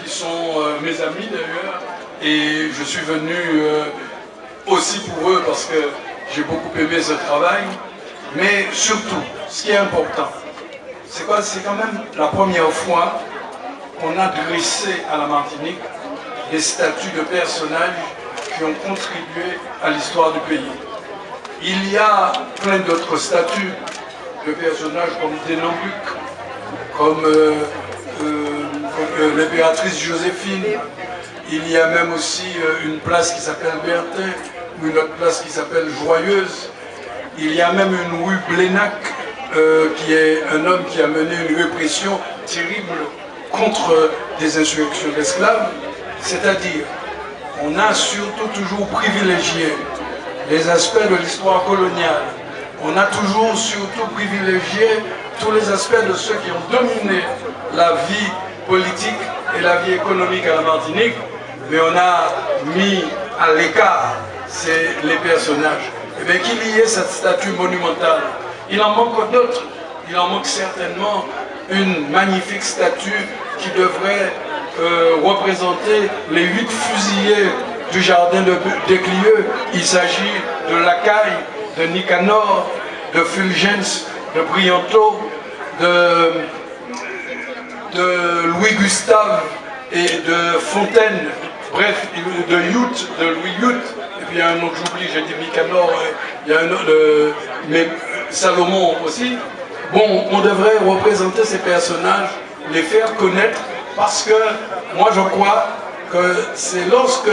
qui sont mes amis d'ailleurs, et je suis venu aussi pour eux parce que j'ai beaucoup aimé ce travail. Mais surtout, ce qui est important, c'est quoi? C'est quand même la première fois qu'on a dressé à la Martinique des statues de personnages qui ont contribué à l'histoire du pays. Il y a plein d'autres statues de personnages comme Denambuc, comme l'impératrice Joséphine. Il y a même aussi une place qui s'appelle Bertin, ou une autre place qui s'appelle Joyeuse. Il y a même une rue Blénac, qui est un homme qui a mené une répression terrible contre des insurrections d'esclaves. C'est-à-dire, on a surtout toujours privilégié les aspects de l'histoire coloniale. On a toujours surtout privilégié tous les aspects de ceux qui ont dominé la vie politique et la vie économique à la Martinique, mais on a mis à l'écart les personnages. Et bien qu'il y ait cette statue monumentale, il en manque d'autres. Il en manque certainement une magnifique statue qui devrait représenter les 8 fusillés du jardin des Clieux. Il s'agit de Lacaille, de Nicanor, de Fulgence, de Brianto, de Louis-Gustave et de Fontaine, bref, de Louis Youth, et puis il y a un autre, j'oublie, j'ai dit Nicanor, il y a un autre, mais Salomon aussi. Bon, on devrait représenter ces personnages, les faire connaître, parce que moi je crois que c'est lorsque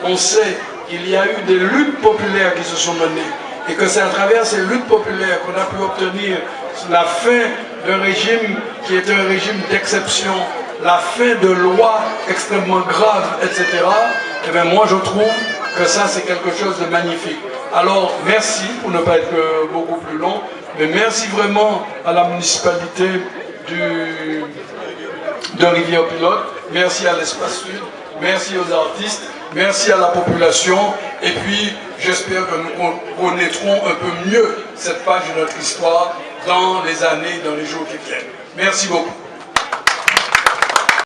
on sait qu'il y a eu des luttes populaires qui se sont menées, et que c'est à travers ces luttes populaires qu'on a pu obtenir la fin d'un régime qui est un régime d'exception, la fin de lois extrêmement graves, etc. Et bien moi je trouve que ça c'est quelque chose de magnifique. Alors merci, pour ne pas être beaucoup plus long, mais merci vraiment à la municipalité de Rivière-Pilote, merci à l'Espace Sud, merci aux artistes, merci à la population, et puis j'espère que nous connaîtrons un peu mieux cette page de notre histoire dans les années, dans les jours qui viennent. Merci beaucoup.